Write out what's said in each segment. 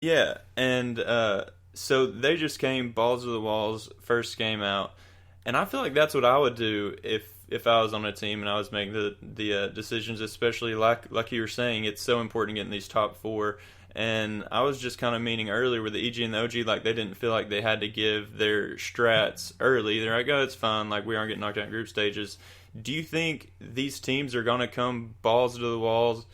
Yeah, and so they just came balls to the walls first game out, and I feel like that's what I would do if I was on a team and I was making the decisions, especially like you were saying, it's so important getting these top four. And I was just kind of meaning earlier with the EG and the OG, like they didn't feel like they had to give their strats early. They're like, oh, it's fine. Like we aren't getting knocked out in group stages. Do you think these teams are going to come balls to the walls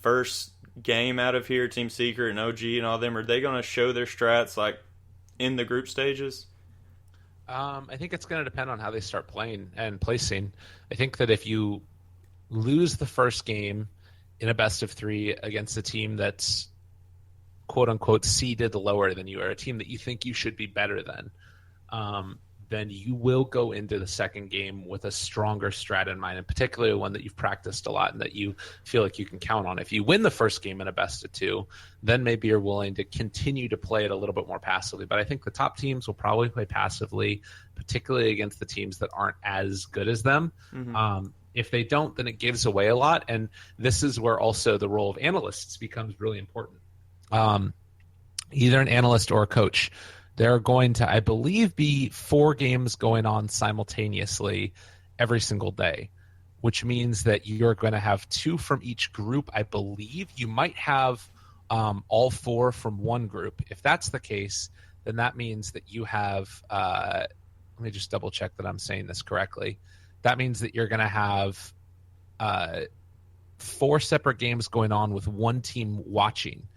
first game out of here, Team Secret and OG and all them? Are they going to show their strats like in the group stages? I think it's going to depend on how they start playing and placing. I think that if you lose the first game in a best of three against a team that's quote unquote seeded lower than you, or a team that you think you should be better than, then you will go into the second game with a stronger strat in mind, and particularly one that you've practiced a lot and that you feel like you can count on. If you win the first game in a best of two, then maybe you're willing to continue to play it a little bit more passively. But I think the top teams will probably play passively, particularly against the teams that aren't as good as them. Mm-hmm. If they don't, then it gives away a lot. And this is where also the role of analysts becomes really important. Either an analyst or a coach. There are going to, I believe, be 4 games going on simultaneously every single day, which means that you're going to have 2 from each group. I believe you might have all 4 from one group. If that's the case, then that means that you have, let me just double check that I'm saying this correctly. That means that you're going to have 4 separate games going on with one team watching.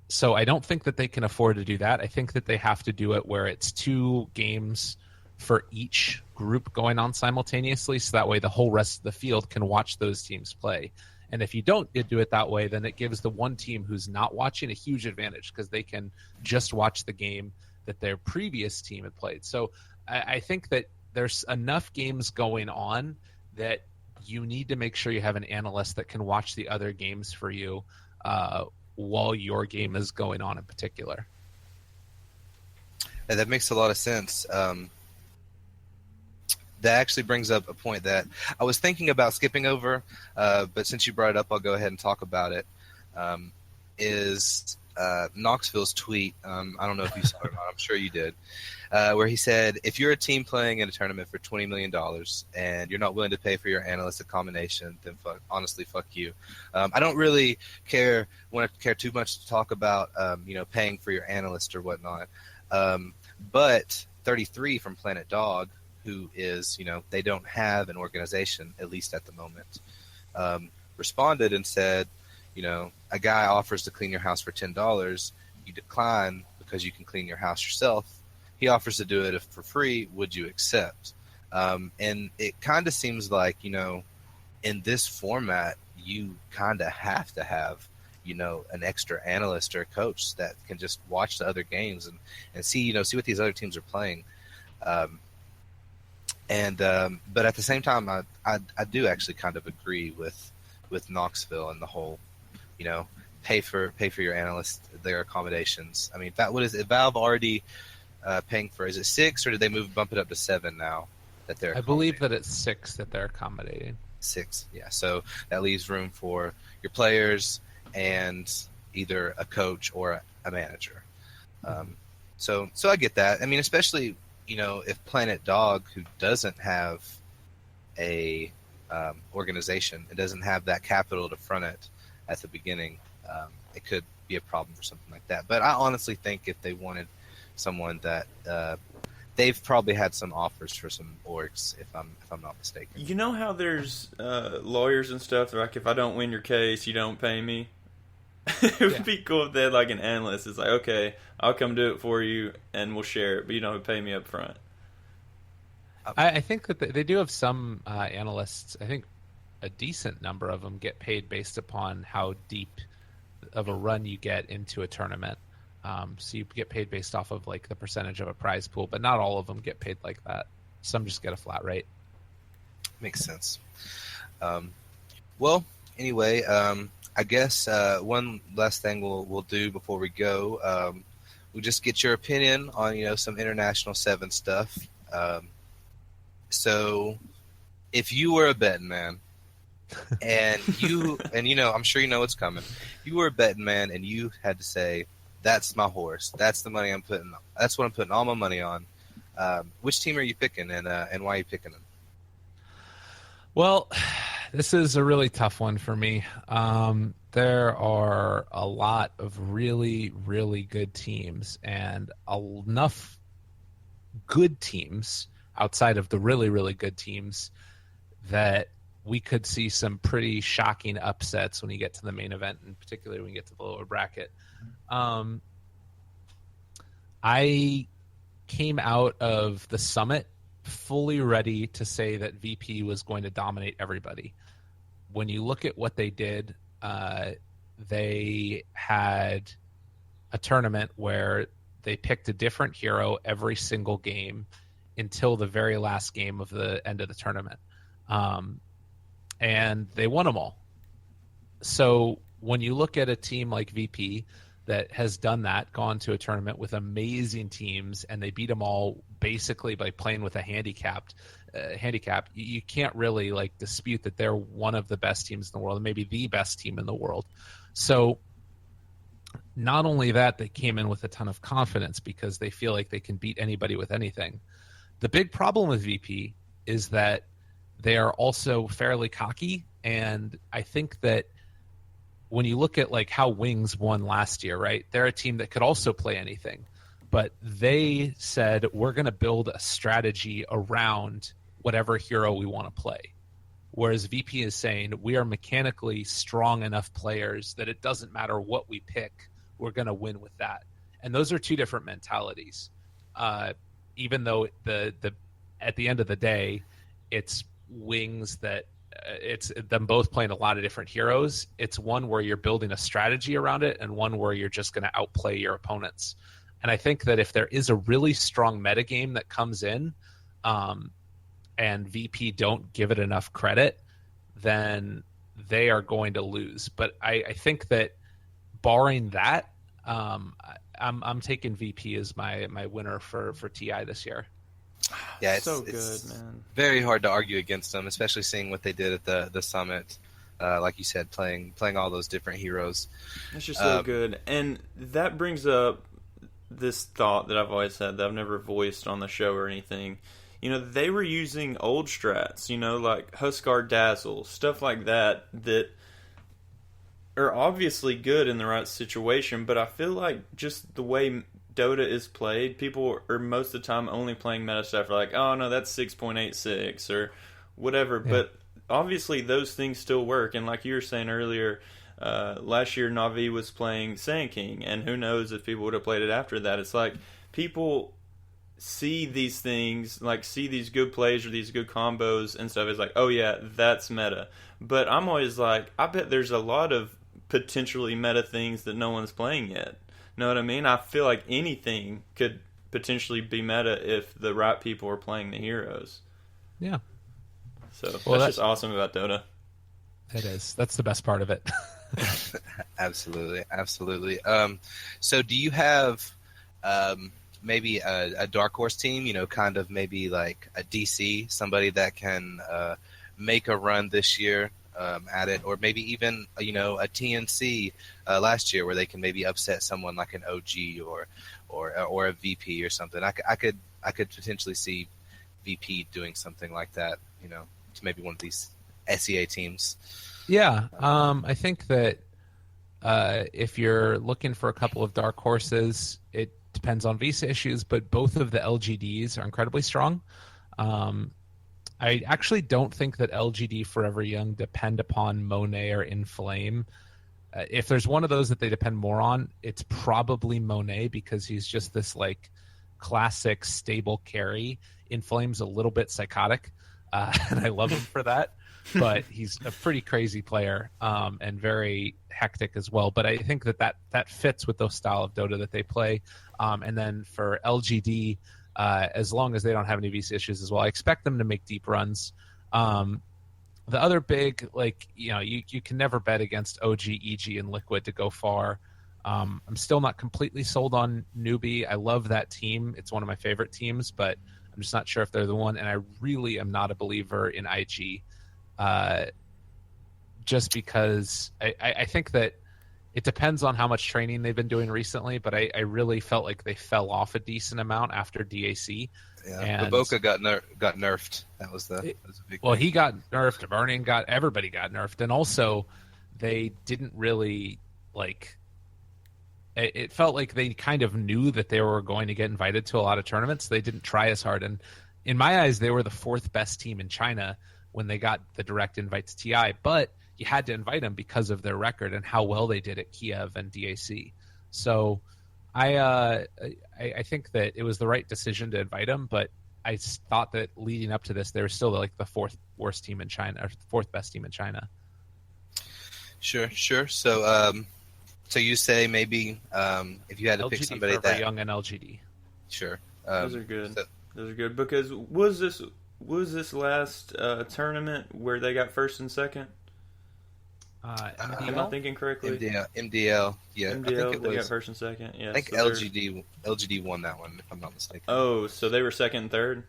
So I don't think that they can afford to do that. I think that they have to do it where it's 2 games for each group going on simultaneously, so that way the whole rest of the field can watch those teams play. And if you don't do it that way, then it gives the one team who's not watching a huge advantage because they can just watch the game that their previous team had played. So I think that there's enough games going on that you need to make sure you have an analyst that can watch the other games for you while your game is going on in particular. Yeah, that makes a lot of sense. That actually brings up a point that I was thinking about skipping over, but since you brought it up, I'll go ahead and talk about it. Is Knoxville's tweet, I don't know if you saw it or not, I'm sure you did, where he said, if you're a team playing in a tournament for $20 million and you're not willing to pay for your analyst accommodation, then honestly, fuck you. I don't really want to care too much to talk about, paying for your analyst or whatnot. But 33 from Planet Dog, who is, they don't have an organization, at least at the moment, responded and said, a guy offers to clean your house for $10. You decline because you can clean your house yourself. He offers to do it for free. Would you accept? And it kind of seems like, in this format, you kind of have to have, an extra analyst or a coach that can just watch the other games and see what these other teams are playing. But at the same time, I do actually kind of agree with Knoxville and the whole, pay for your analysts, their accommodations. I mean, what is it? Valve already paying for? Is it 6 or did they bump it up to 7 now? That they're I believe that it's 6 that they're accommodating. 6, yeah. So that leaves room for your players and either a coach or a manager. So I get that. I mean, especially if Planet Dog, who doesn't have a organization, it doesn't have that capital to front it at the beginning, it could be a problem for something like that. But I honestly think if they wanted someone that they've probably had some offers for some orgs, if I'm not mistaken. You know how there's lawyers and stuff, like if I don't win your case, you don't pay me? It would be cool if they had like an analyst. It's like, okay, I'll come do it for you and we'll share it, but you don't pay me up front. I think that they do have some analysts. I think a decent number of them get paid based upon how deep of a run you get into a tournament. So you get paid based off of like the percentage of a prize pool, but not all of them get paid like that. Some just get a flat rate. Makes sense. Well, anyway, I guess one last thing we'll do before we go. We'll just get your opinion on some International 7 stuff. So if you were a betting man and I'm sure you know what's coming. You were a betting man and you had to say That's my horse. That's the money I'm putting. That's what I'm putting all my money on. Which team are you picking, and why are you picking them? Well, this is a really tough one for me. There are a lot of really, really good teams, and enough good teams outside of the really, really good teams that we could see some pretty shocking upsets when you get to the main event, and particularly when you get to the lower bracket. I came out of the summit fully ready to say that VP was going to dominate everybody. When you look at what they did, they had a tournament where they picked a different hero every single game until the very last game of the end of the tournament. And they won them all. So when you look at a team like VP that has done that, gone to a tournament with amazing teams, and they beat them all basically by playing with a handicap, you can't really like dispute that they're one of the best teams in the world, and maybe the best team in the world. So not only that, they came in with a ton of confidence because they feel like they can beat anybody with anything. The big problem with VP is that they are also fairly cocky, and I think that when you look at like how Wings won last year, right? They're a team that could also play anything, but they said we're going to build a strategy around whatever hero we want to play. Whereas VP is saying we are mechanically strong enough players that it doesn't matter what we pick, we're going to win with that. And those are two different mentalities. Even though the at the end of the day, it's Wings that it's them both playing a lot of different heroes. It's one where you're building a strategy around it, and one where you're just going to outplay your opponents. And I think that if there is a really strong metagame that comes in, and VP don't give it enough credit, then they are going to lose. But I think that barring that, I'm taking VP as my winner for TI this year. Yeah, it's so good, man. Very hard to argue against them, especially seeing what they did at the summit. Like you said, playing all those different heroes. It's just so good. And that brings up this thought that I've always had that I've never voiced on the show or anything. You know, they were using old strats, you know, like Huskar Dazzle, stuff like that are obviously good in the right situation, but I feel like just the way Dota is played, people are most of the time only playing meta stuff. Like, oh no, that's 6.86 or whatever. Yeah. But obviously those things still work. And like you were saying earlier, last year Na'Vi was playing Sand King, and who knows if people would have played it after that. It's like people see these things, like see these good plays or these good combos and stuff. It's like, oh yeah, that's meta. But I'm always like, I bet there's a lot of potentially meta things that no one's playing yet. Know what I mean? I feel like anything could potentially be meta if the right people are playing the heroes. Yeah. So that's just awesome about Dota. It is. That's the best part of it. Absolutely. So do you have maybe a dark horse team, you know, kind of maybe like a DC, somebody that can make a run this year at it, or maybe even, you know, a TNC last year where they can maybe upset someone like an OG or a VP or something. I could potentially see VP doing something like that, you know, to maybe one of these SEA teams. Yeah, I think that if you're looking for a couple of dark horses, it depends on visa issues, but both of the LGDs are incredibly strong. I actually don't think that LGD Forever Young depend upon Monet or Inflame. If there's one of those that they depend more on, it's probably Monet, because he's just this like classic stable carry. Inflame's a little bit psychotic, and I love him for that. But he's a pretty crazy player, and very hectic as well. But I think that fits with those style of Dota that they play. And then for LGD, as long as they don't have any VC issues as well, I expect them to make deep runs. The other big, like, you know, you can never bet against OG, EG, and Liquid to go far. I'm still not completely sold on Newbie. I love that team. It's one of my favorite teams, but I'm just not sure if they're the one. And I really am not a believer in IG, just because I think that It depends on how much training they've been doing recently, but I really felt like they fell off a decent amount after DAC. Yeah, And Baboka got nerfed. That was a big well, thing. he got nerfed. Burning everybody got nerfed, and also they didn't really like. It felt like they kind of knew that they were going to get invited to a lot of tournaments. They didn't try as hard, and in my eyes, they were the 4th best team in China when they got the direct invite to TI. But you had to invite them because of their record and how well they did at Kiev and DAC. So I think that it was the right decision to invite them, but I thought that leading up to this, they were still like the 4th worst team in China, or 4th best team in China. Sure. So you say maybe if you had to LGD pick somebody for that young and LGD. Sure. Those are good. Those are good because was this last tournament where they got first and second? Am I thinking correctly? MDL. Yeah, MDL, I think it they got was. first and second. Yeah, I think so LGD won that one, if I'm not mistaken. Oh, so they were second and third?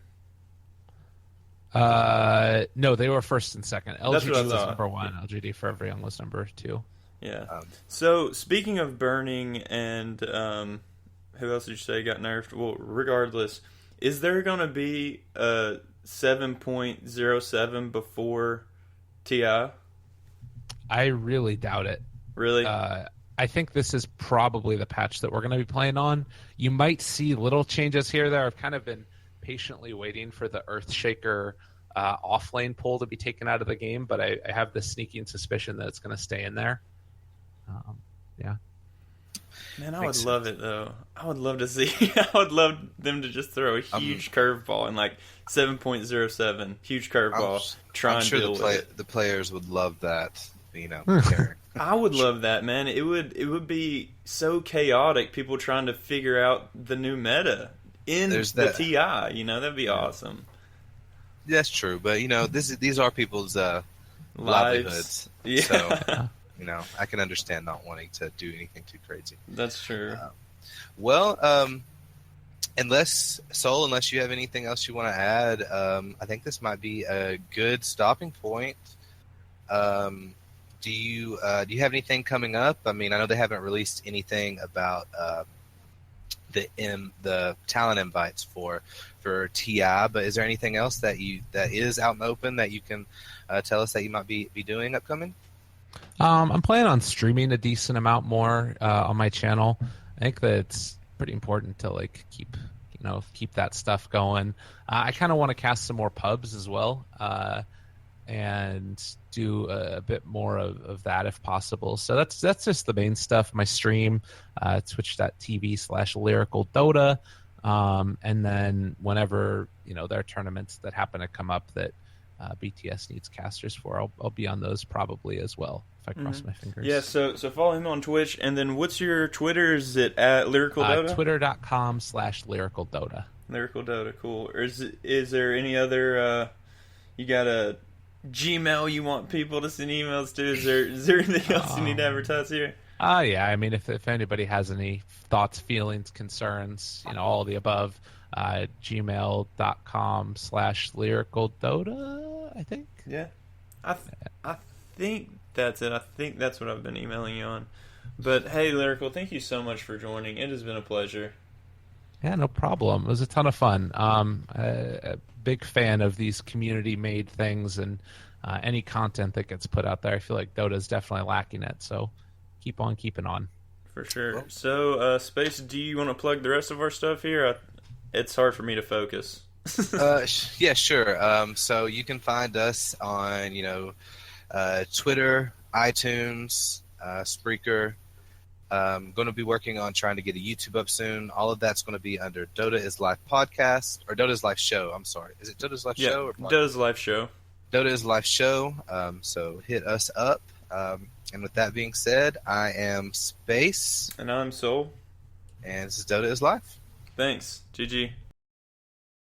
No, they were first and second. That's what I LGD was thought. number 1. LGD Forever Young was number 2. Yeah. So speaking of burning and who else did you say got nerfed? Well, regardless, is there going to be a 7.07 before TI? I really doubt it. Really? I think this is probably the patch that we're going to be playing on. You might see little changes here or there. I've kind of been patiently waiting for the Earthshaker off-lane pull to be taken out of the game, but I have this sneaking suspicion that it's going to stay in there. Yeah. Man, I would love it, though. I would love to see. I would love them to just throw a huge curveball in like 7.07. Huge curveball. I'm sure the players would love that. Care. I would love that, man. It would be so chaotic. People trying to figure out the new meta in the TI. That'd be awesome. That's true, but these are people's livelihoods. Yeah. So I can understand not wanting to do anything too crazy. That's true. Unless you have anything else you want to add, I think this might be a good stopping point. Do you have anything coming up? I mean, I know they haven't released anything about the talent invites for TI, but is there anything else that is out and open that you can tell us that you might be doing upcoming? I'm planning on streaming a decent amount more on my channel. I think that it's pretty important to keep that stuff going. I kind of want to cast some more pubs as well, and do a bit more of that if possible. So that's just the main stuff. My stream, twitch.tv/Lyrical Dota, and then whenever there are tournaments that happen to come up that BTS needs casters for, I'll be on those probably as well if I cross my fingers. Yeah, so follow him on Twitch, and then what's your Twitter? Is it at Lyrical Dota? Twitter.com/Lyrical Dota. Lyrical Dota, cool. Or is there any other? You got a Gmail you want people to send emails to? Is there anything else you need to advertise here? Yeah. I mean, if anybody has any thoughts, feelings, concerns, all of the above, gmail.com/Lyrical Dota, I think. Yeah. I think that's it. I think that's what I've been emailing you on. But hey, Lyrical, thank you so much for joining. It has been a pleasure. Yeah, no problem. It was a ton of fun. A big fan of these community-made things and any content that gets put out there. I feel like Dota's definitely lacking it, so keep on keeping on. For sure. So, Space, do you want to plug the rest of our stuff here? It's hard for me to focus. Yeah, sure. So you can find us on, Twitter, iTunes, Spreaker. Going to be working on trying to get a YouTube up soon. All of that's going to be under Dota is Life Podcast, or Dota is Life Show. I'm sorry. Is it Dota's Life Show? Or Dota's Life Show. Dota is Life Show. So hit us up. And with that being said, I am Space. And I'm Soul. And this is Dota is Life. Thanks. GG.